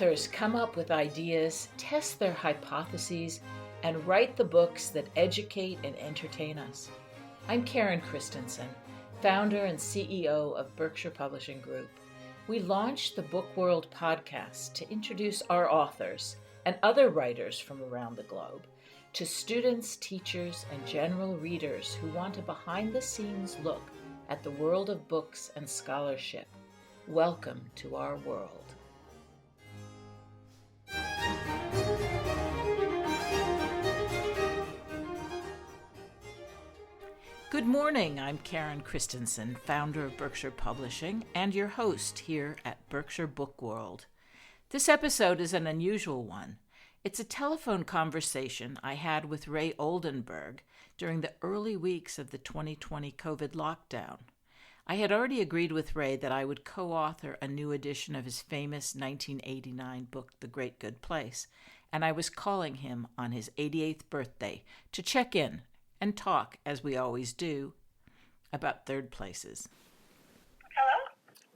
authors come up with ideas, test their hypotheses, and write the books that educate and entertain us. I'm Karen Christensen, founder and CEO of Berkshire Publishing Group. We launched the Bookworld podcast to introduce our authors and other writers from around the globe to students, teachers, and general readers who want a behind-the-scenes look at the world of books and scholarship. Welcome to our world. Good morning, I'm Karen Christensen, founder of Berkshire Publishing and your host here at Berkshire Bookworld. This episode is an unusual one. It's a telephone conversation I had with Ray Oldenburg during the early weeks of the 2020 COVID lockdown. I had already agreed with Ray that I would co-author a new edition of his famous 1989 book, The Great Good Place, and I was calling him on his 88th birthday to check in and talk, as we always do, about third places. Hello?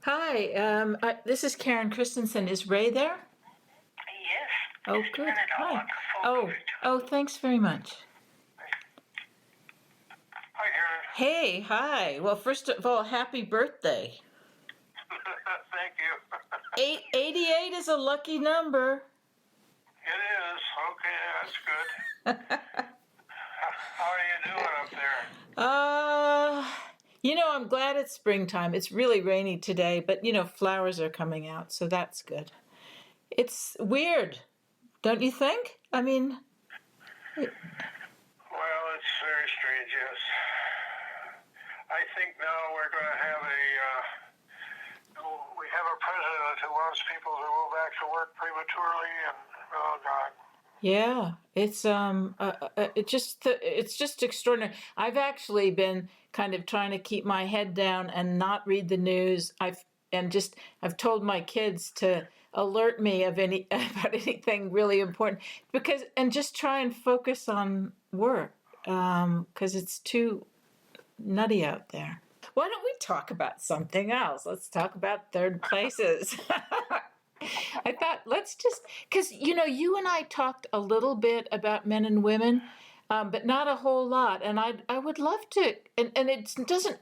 Hi, this is Karen Christensen. Is Ray there? Yes. Oh, Just a good. minute, I'll Hi. lock the phone. Thanks very much. Hi, Karen. Hey, hi. Well, first of all, happy birthday. Thank you. 88 is a lucky number. It is. Okay, that's good. How are you doing up there? I'm glad it's springtime. It's really rainy today, but, flowers are coming out, so that's good. It's weird, don't you think? Well, it's very strange, yes. I think now we're going to have we have a president who wants people to go back to work prematurely, and, oh, God. Yeah, it's just extraordinary. I've actually been kind of trying to keep my head down and not read the news. I've told my kids to alert me of about anything really important and just try and focus on work because it's too nutty out there. Why don't we talk about something else? Let's talk about third places. I thought because you and I talked a little bit about men and women, but not a whole lot. And I would love to, and it doesn't,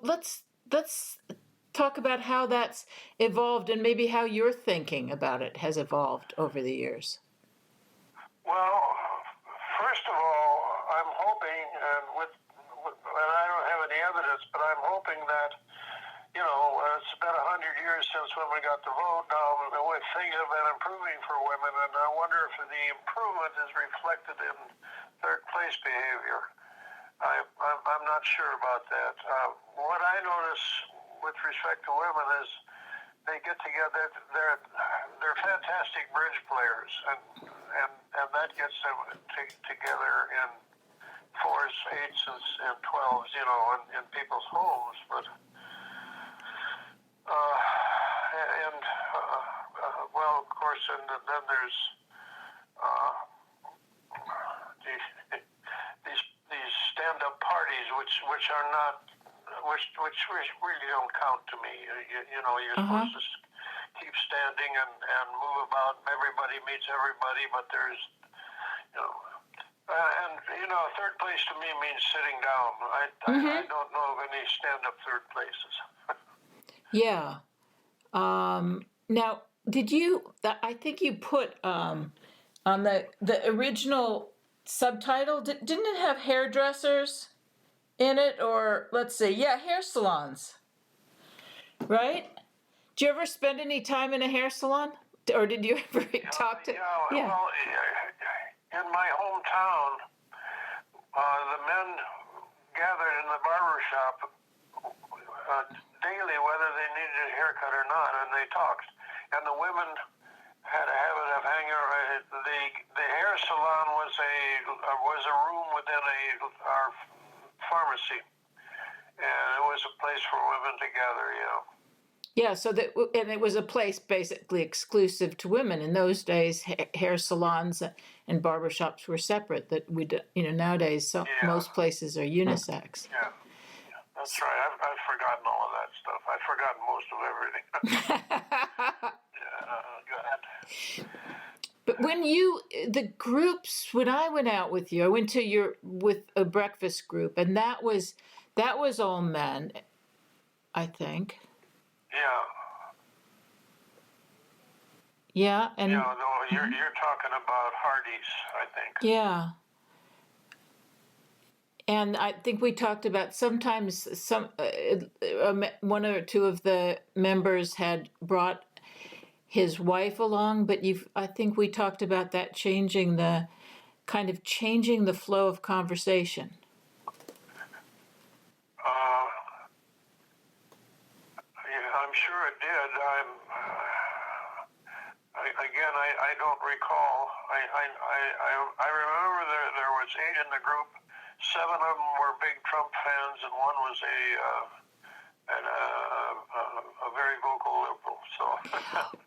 let's talk about how that's evolved and maybe how your thinking about it has evolved over the years. Well, first of all, I'm hoping, and I don't have any evidence, but I'm hoping that it's about 100 years since women got to vote. Now, things have been improving for women, and I wonder if the improvement is reflected in third place behavior. I'm not sure about that. What I notice with respect to women is they get together. They're fantastic bridge players, and that gets them together in 4s, 8s, and 12s, in people's homes, but. Of course, and then there's these stand-up parties, which are not, which really don't count to me. You're supposed to keep standing and move about. Everybody meets everybody, but there's, third place to me means sitting down. I don't know of any stand-up third places. Yeah. Now, I think you put on the original subtitle, didn't it have hairdressers in it? Or, let's see, hair salons, right? Did you ever spend any time in a hair salon? Or did you ever talk to... Yeah. Well, in my hometown, the men gathered in the barber shop daily, whether they needed a haircut or not, and they talked. And the women had a habit of hanging around. The hair salon was a room within our pharmacy, and it was a place for women to gather. Yeah, and it was a place basically exclusive to women. In those days, hair salons and barbershops were separate. That nowadays, most places are unisex. Yeah. That's right. I've forgotten all of that stuff. I've forgotten most of everything. God. But when I went out with you, I went to with a breakfast group, and that was all men, I think. Yeah. Yeah, and Yeah, no, you're talking about Hardee's, I think. yeah. And I think we talked about sometimes one or two of the members had brought his wife along, but I think we talked about that changing the flow of conversation. Yeah, I'm sure it did. I don't recall. I remember there was 8 in the group. 7 of them were big Trump fans, and one was a very vocal liberal. So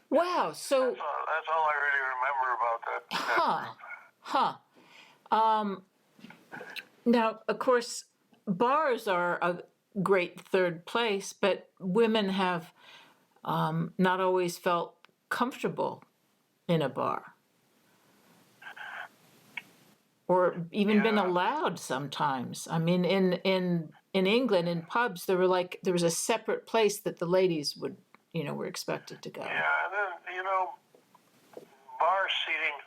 Wow. So that's all I really remember about that group. Now, of course, bars are a great third place, but women have not always felt comfortable in a bar, or even been allowed sometimes. I mean, in England, in pubs, there was a separate place that the ladies were expected to go. Yeah, and then bar seating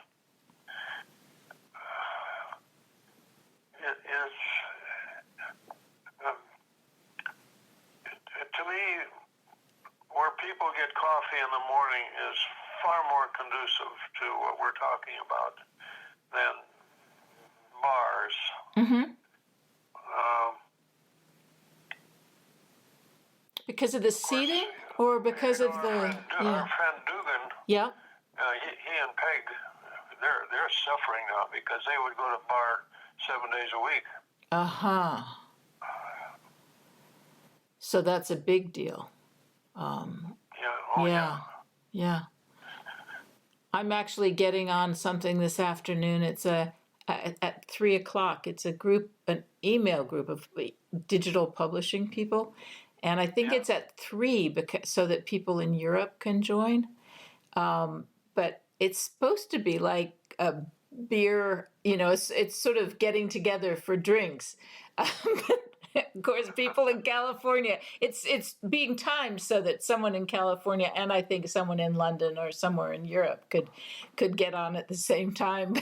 is to me, where people get coffee in the morning is far more conducive to what we're talking about than bars. Mm-hmm. Because of the seating, or because of the our friend Dugan. Yeah. He and Peg, they're suffering now because they would go to bar 7 days a week. Uh-huh. So that's a big deal. Yeah. I'm actually getting on something this afternoon. It's at 3:00. It's an email group of digital publishing people, and I think it's at 3 so that people in Europe can join. But it's supposed to be like a beer. It's sort of getting together for drinks. Of course, people in California, it's being timed so that someone in California and I think someone in London or somewhere in Europe could get on at the same time.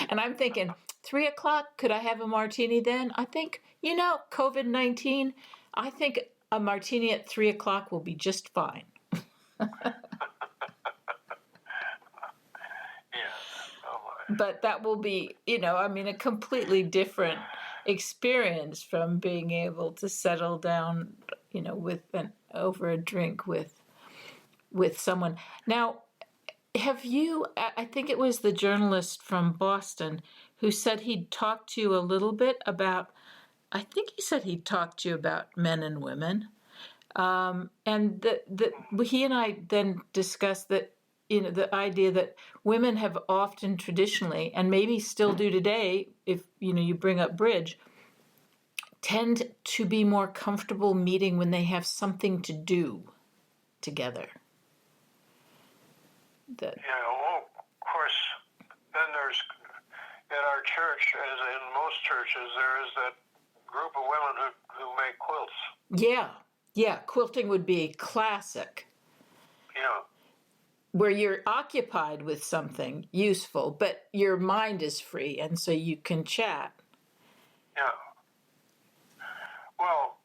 And I'm thinking, 3:00, could I have a martini then? I think, COVID-19, I think a martini at 3:00 will be just fine. But that will be, a completely different experience from being able to settle down, over a drink with someone. Now, I think it was the journalist from Boston who said he'd talked to you a little bit about, I think he said he'd talked to you about men and women. And he and I then discussed that, the idea that women have often traditionally, and maybe still do today, if you bring up bridge, tend to be more comfortable meeting when they have something to do together. Of course, then there's, in our church, as in most churches, there is that group of women who make quilts. Yeah, quilting would be classic. Yeah. Where you're occupied with something useful, but your mind is free, and so you can chat. Yeah. Well,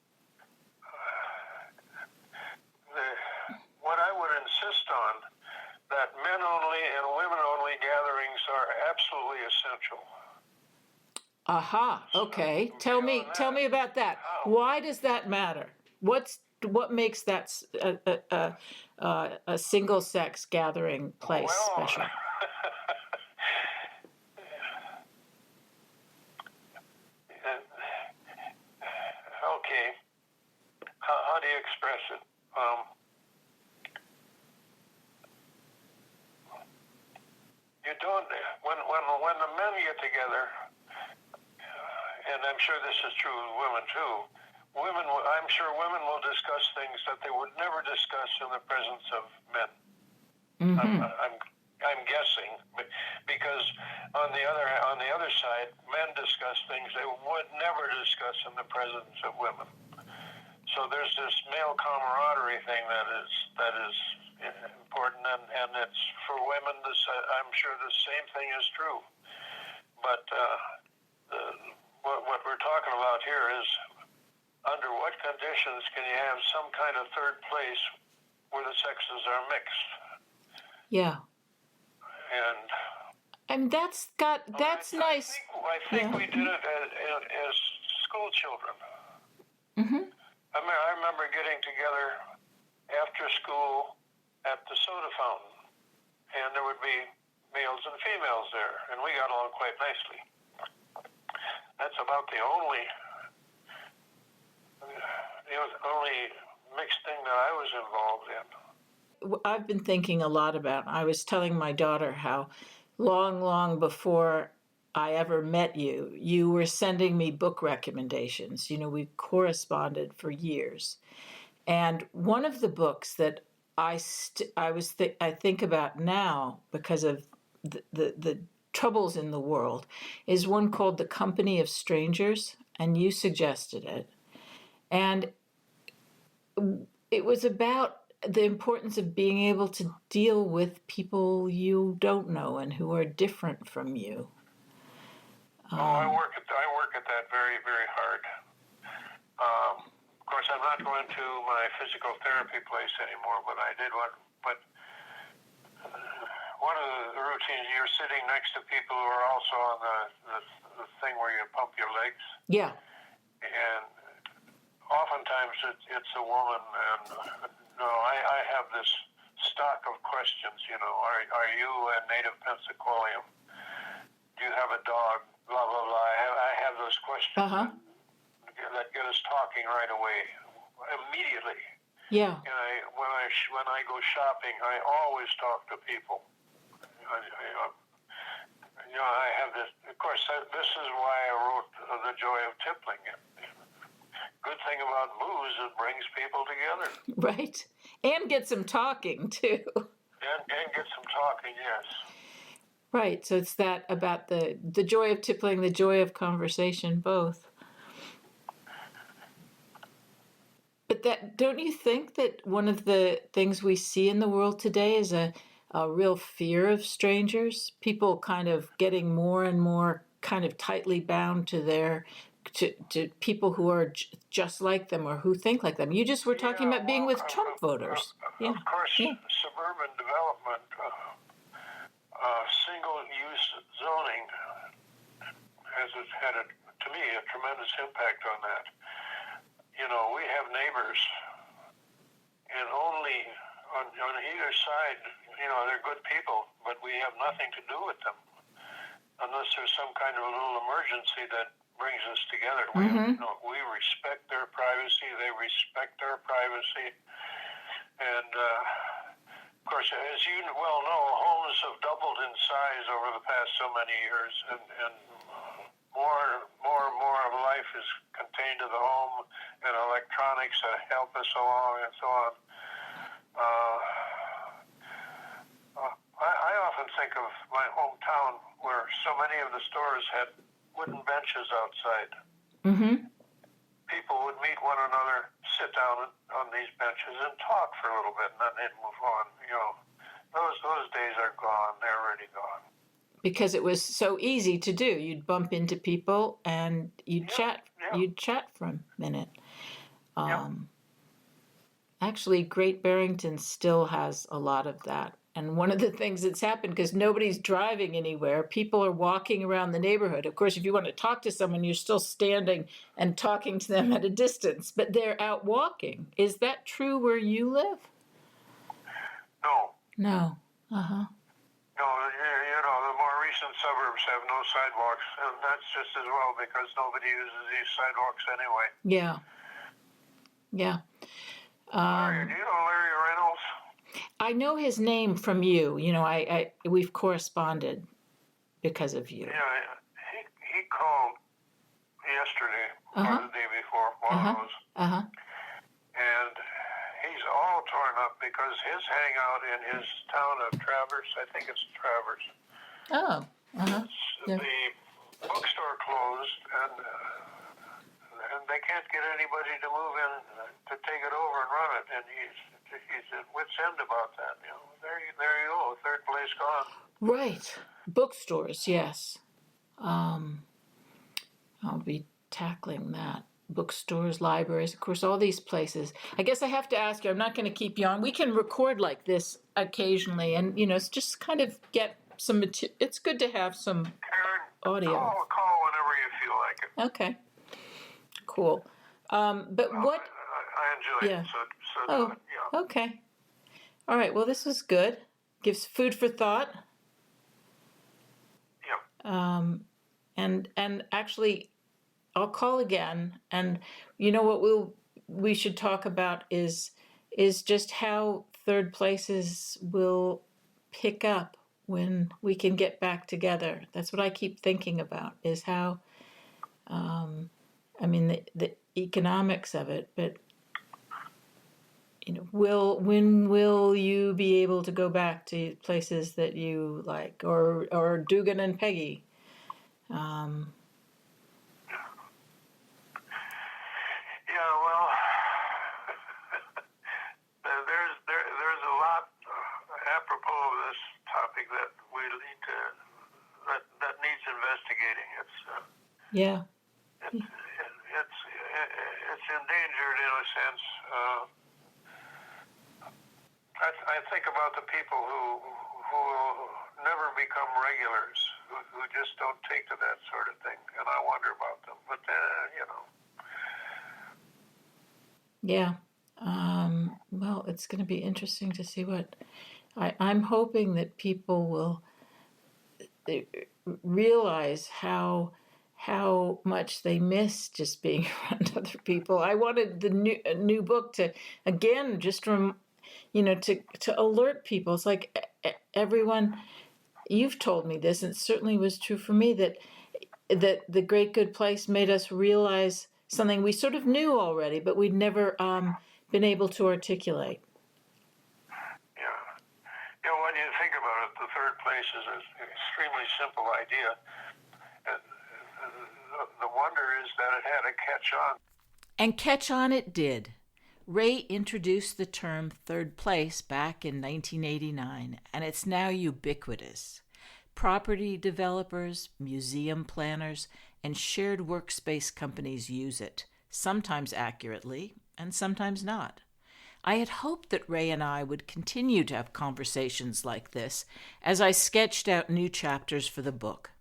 what I would insist on, that men only and women only gatherings are absolutely essential. Aha. Okay. Tell me about that. Why does that matter? What makes that a single sex gathering place special? Okay. How do you express it? You don't. When the men get together, and I'm sure this is true with women too. I'm sure women will discuss things that they would never discuss in the presence of men. Mm-hmm. I'm guessing, because on the other side, men discuss things they would never discuss in the presence of women. So there's this male camaraderie thing that is important, and it's for women. I'm sure the same thing is true. But what we're talking about here is, under what conditions can you have some kind of third place where the sexes are mixed? Yeah. And that's nice. I think we did it as school children. Mm-hmm. I remember getting together after school at the soda fountain, and there would be males and females there, and we got along quite nicely. That's about the only mixed thing that I was involved in. I've been thinking a lot about, I was telling my daughter how long before I ever met you, you were sending me book recommendations. We corresponded for years. And one of the books that I think about now because of the troubles in the world is one called The Company of Strangers, and you suggested it. And it was about the importance of being able to deal with people you don't know and who are different from you. I work at that very, very hard. Of course, I'm not going to my physical therapy place anymore, but I did one. But one of the routines, you're sitting next to people who are also on the thing where you pump your legs. Yeah. And oftentimes it's a woman, and I have this stock of questions. Are you a native Pensacola? Do you have a dog? Blah blah blah. I have those questions that get us talking right away, immediately. Yeah. And when I go shopping, I always talk to people. I have this. Of course, this is why I wrote The Joy of Tippling. Good thing about booze, it brings people together. Right. And gets them talking, too. And gets them talking, yes. Right. So it's that about the joy of tippling, the joy of conversation, both. But don't you think that one of the things we see in the world today is a real fear of strangers? People kind of getting more and more kind of tightly bound to to people who are just like them or who think like them. You just were talking about being with Trump voters. Of course, suburban development, single-use zoning has had, to me, a tremendous impact on that. We have neighbors, and only on either side, they're good people, but we have nothing to do with them unless there's some kind of a little emergency that brings us together. We respect their privacy. They respect our privacy. And, of course, as you well know, homes have doubled in size over the past so many years, and more and more of life is contained to the home, and electronics that help us along and so on. I often think of my hometown where so many of the stores had wooden benches outside. Mm-hmm. People would meet one another, sit down on these benches and talk for a little bit, and then they'd move on. Those days are gone. They're already gone. Because it was so easy to do. You'd bump into people and you'd chat. Yeah. You'd chat for a minute. Yeah. Actually, Great Barrington still has a lot of that. And one of the things that's happened, because nobody's driving anywhere, people are walking around the neighborhood. Of course, if you want to talk to someone, you're still standing and talking to them at a distance, but they're out walking. Is that true where you live? No. Uh-huh. No, the more recent suburbs have no sidewalks, and that's just as well because nobody uses these sidewalks anyway. Yeah. Larry, do you know Larry Reynolds? I know his name from you. We've corresponded because of you. Yeah, he called yesterday or the day before, one of those. Uh-huh. And he's all torn up because his hangout in his town of Traverse, I think it's Traverse, Oh, uh-huh. Yeah. the bookstore closed, and they can't get anybody to move in to take it over and run it. And he's at wit's end about that. There you go, third place gone. Right. Bookstores, yes. I'll be tackling that. Bookstores, libraries, of course, all these places. I guess I have to ask you, I'm not going to keep you on. We can record like this occasionally and, it's just kind of get some material. It's good to have some Karen, audio. Call whenever you feel like it. Okay. Cool. But what... I enjoy it. So yeah. Okay. All right. Well, this was good. Gives food for thought. Yeah. And actually, I'll call again. And what we should talk about is just how third places will pick up when we can get back together. That's what I keep thinking about, is how, the economics of it, but when will you be able to go back to places that you like, or Dugan and Peggy? Yeah, well, there's a lot apropos of this topic that we need to that needs investigating. It's endangered in a sense. I think about the people who will never become regulars, who just don't take to that sort of thing, and I wonder about them. But Yeah. Well, it's going to be interesting to see what I'm hoping that people will realize how much they miss just being around other people. I wanted the new book to, again, just to alert people. It's like everyone, you've told me this, and it certainly was true for me, that The Great Good Place made us realize something we sort of knew already, but we'd never been able to articulate. Yeah. When you think about it, the third place is an extremely simple idea. The wonder is that it had to catch on. And catch on it did. Ray introduced the term third place back in 1989, and it's now ubiquitous. Property developers, museum planners, and shared workspace companies use it, sometimes accurately and sometimes not. I had hoped that Ray and I would continue to have conversations like this as I sketched out new chapters for the book.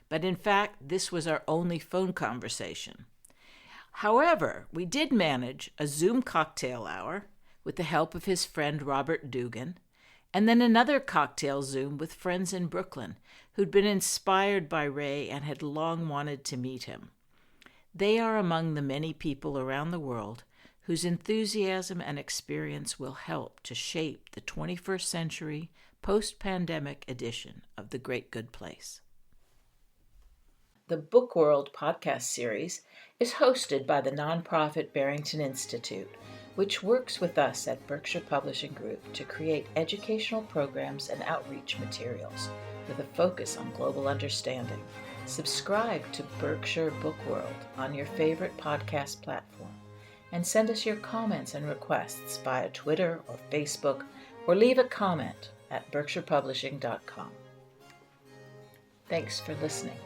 But in fact, this was our only phone conversation. However, we did manage a Zoom cocktail hour with the help of his friend Robert Dugan, and then another cocktail Zoom with friends in Brooklyn who'd been inspired by Ray and had long wanted to meet him. They are among the many people around the world whose enthusiasm and experience will help to shape the 21st century post-pandemic edition of The Great Good Place. The Bookworld podcast series is hosted by the nonprofit Barrington Institute, which works with us at Berkshire Publishing Group to create educational programs and outreach materials with a focus on global understanding. Subscribe to Berkshire Bookworld on your favorite podcast platform and send us your comments and requests via Twitter or Facebook, or leave a comment at berkshirepublishing.com. Thanks for listening.